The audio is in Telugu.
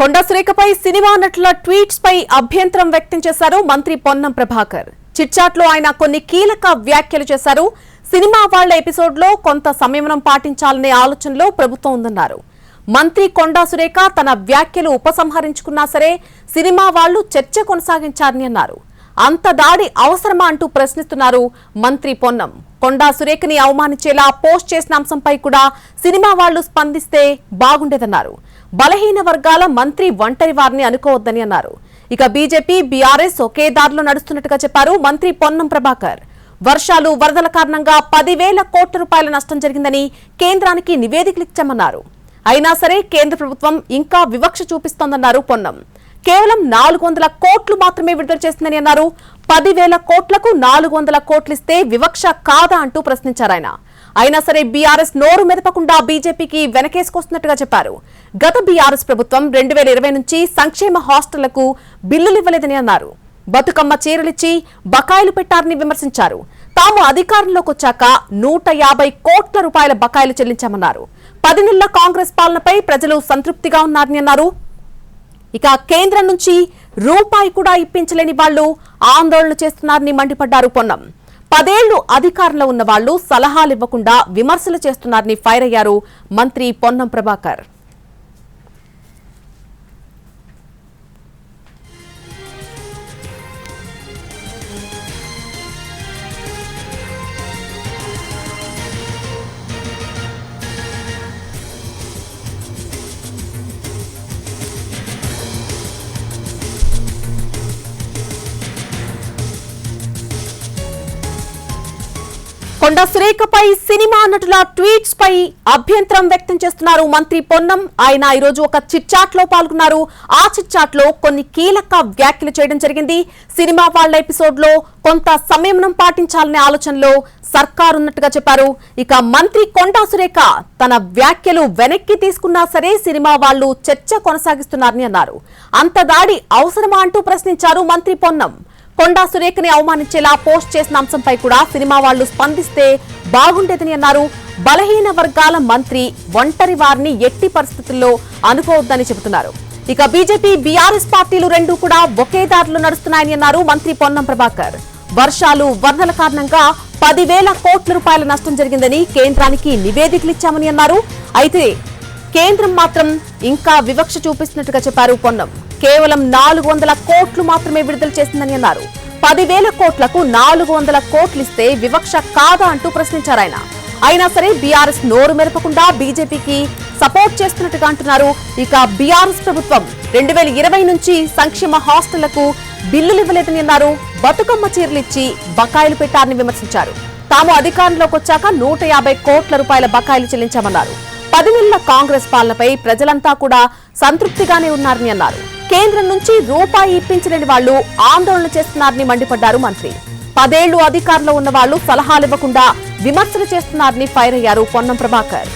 కొండా సురేఖపై సినిమా నటుల ట్వీట్స్ పై అభ్యంతరం వ్యక్తం చేశారు మంత్రి పొన్నం ప్రభాకర్. చిట్చాట్లో ఆయన కొన్ని కీలక వ్యాఖ్యలు చేశారు. సినిమా వాళ్ల ఎపిసోడ్ లో కొంత సంయమనం పాటించాలనే ఆలోచనలో ప్రభుత్వం ఉందన్నారు. మంత్రి కొండా సురేఖ తన వ్యాఖ్యలు ఉపసంహరించుకున్నా సరే సినిమా వాళ్లు చర్చ కొనసాగించారని అన్నారు. అంత దాడి అవసరమా అంటూ ప్రశ్నిస్తున్నారు మంత్రి పొన్నం. కొండా సురేఖని అవమానించేలా పోస్ట్ చేసిన అంశంపై కూడా సినిమా వాళ్లు స్పందిస్తే బాగుండేదన్నారు. బలహీన వర్గాల మంత్రి ఒంటరి వారిని అనుకోవద్దని అన్నారు. ఇక బీజేపీ బీఆర్ఎస్ ఒకే దారిలో నడుస్తున్నట్టుగా చెప్పారు మంత్రి పొన్నం ప్రభాకర్. వర్షాలు వరదల కారణంగా 10,000 కోట్ల రూపాయల నష్టం జరిగిందని కేంద్రానికి నివేదికలు ఇచ్చామన్నారు. అయినా సరే కేంద్ర ప్రభుత్వం ఇంకా వివక్ష చూపిస్తోందన్నారు పొన్నం. కేవలం 400 కోట్లు మాత్రమే విడుదల చేస్తుందని అన్నారు. 10,000 కోట్లకు 400 కోట్లిస్తే వివక్ష కాదా అంటూ ప్రశ్నించారు ఆయన. అయినా సరే బీఆర్ఎస్ నోరు మెదపకుండా బీజేపీకి వెనకేసుకొస్తున్నట్టుగా చెప్పారు. గత బీఆర్ఎస్ ప్రభుత్వం 2020 నుంచి సంక్షేమ హాస్టళ్లకు బిల్లులు ఇవ్వలేదని అన్నారు. బతుకమ్మ చీరలిచ్చి బకాయిలు పెట్టారని విమర్శించారు. తాము అధికారంలోకి వచ్చాక 150 కోట్ల రూపాయల బకాయిలు చెల్లించామన్నారు. 10 నెలల కాంగ్రెస్ పాలనపై ప్రజలు సంతృప్తిగా ఉన్నారని అన్నారు. ఇక కేంద్రం నుంచి రూపాయి కూడా ఇప్పించలేని వాళ్లు ఆందోళన చేస్తున్నారని మండిపడ్డారు పొన్నం. 10 ఏళ్లు అధికారంలో ఉన్న వాళ్లు సలహాలు ఇవ్వకుండా విమర్శలు చేస్తున్నారని ఫైర్ అయ్యారు మంత్రి పొన్నం ప్రభాకర్. కొండా సురేఖపై సినిమా నటుల ట్వీట్స్ పై అభ్యంతరం వ్యక్తం చేస్తున్నారు మంత్రి పొన్నం. ఆయన ఈరోజు ఒక చిట్చాట్ లో పాల్గొన్నారు. ఆ చిట్చాట్ లో కొన్ని కీలక వ్యాఖ్యలు చేయడం జరిగింది. సినిమా వాళ్ల ఎపిసోడ్ లో కొంత సంయమనం పాటించాలనే ఆలోచనలో సర్కారు ఉన్నట్టుగా చెప్పారు. ఇక మంత్రి కొండా సురేఖ తన వ్యాఖ్యలు వెనక్కి తీసుకున్నా సరే సినిమా వాళ్లు చర్చ కొనసాగిస్తున్నారని అన్నారు. అంత దాడి అవసరమా అంటూ ప్రశ్నించారు మంత్రి పొన్నం. కొండా సురేఖని అవమానించేలా పోస్ట్ చేసిన అంశంపై కూడా సినిమా వాళ్లు స్పందిస్తే బాగుండేదని అన్నారు. బలహీన వర్గాల మంత్రి ఒంటరి వారిని ఎట్టి పరిస్థితుల్లో అనుకోవద్దని చెబుతున్నారు. ఇక బీజేపీ బీఆర్ఎస్ పార్టీలు రెండూ కూడా ఒకే దారిలో నడుస్తున్నాయని అన్నారు మంత్రి పొన్నం ప్రభాకర్. వర్షాలు వరదల కారణంగా 10,000 కోట్ల రూపాయల నష్టం జరిగిందని కేంద్రానికి నివేదికలు ఇచ్చామని అన్నారు. అయితే కేంద్రం మాత్రం ఇంకా వివక్ష చూపిస్తున్నట్టుగా చెప్పారు పొన్నం. కేవలం 400 కోట్లు మాత్రమే విడుదల చేసిందని అన్నారు. 10,000 కోట్లకు 400 కోట్లిస్తే వివక్ష కాదా అంటూ ప్రశ్నించారు ఆయన. అయినా సరే బీఆర్ఎస్ నోరు మెరపకుండా బీజేపీకి సపోర్ట్ చేస్తున్నట్టుగా అంటున్నారు. ఇక బీఆర్ఎస్ ప్రభుత్వం 2020 నుంచి సంక్షేమ హాస్టళ్లకు బిల్లులు ఇవ్వలేదని అన్నారు. బతుకమ్మ చీరలిచ్చి బకాయిలు పెట్టారని విమర్శించారు. తాము అధికారంలోకి వచ్చాక 150 కోట్ల రూపాయల బకాయిలు చెల్లించామన్నారు. 10 నెలల కాంగ్రెస్ పాలనపై ప్రజలంతా కూడా సంతృప్తిగానే ఉన్నారని అన్నారు. కేంద్రం నుంచి రూపాయి ఇప్పించలేని వాళ్లు ఆందోళన చేస్తున్నారని మండిపడ్డారు మంత్రి. 10 ఏళ్లు అధికారంలో ఉన్న వాళ్లు సలహాలు ఇవ్వకుండా విమర్శలు చేస్తున్నారని ఫైర్ అయ్యారు పొన్నం ప్రభాకర్.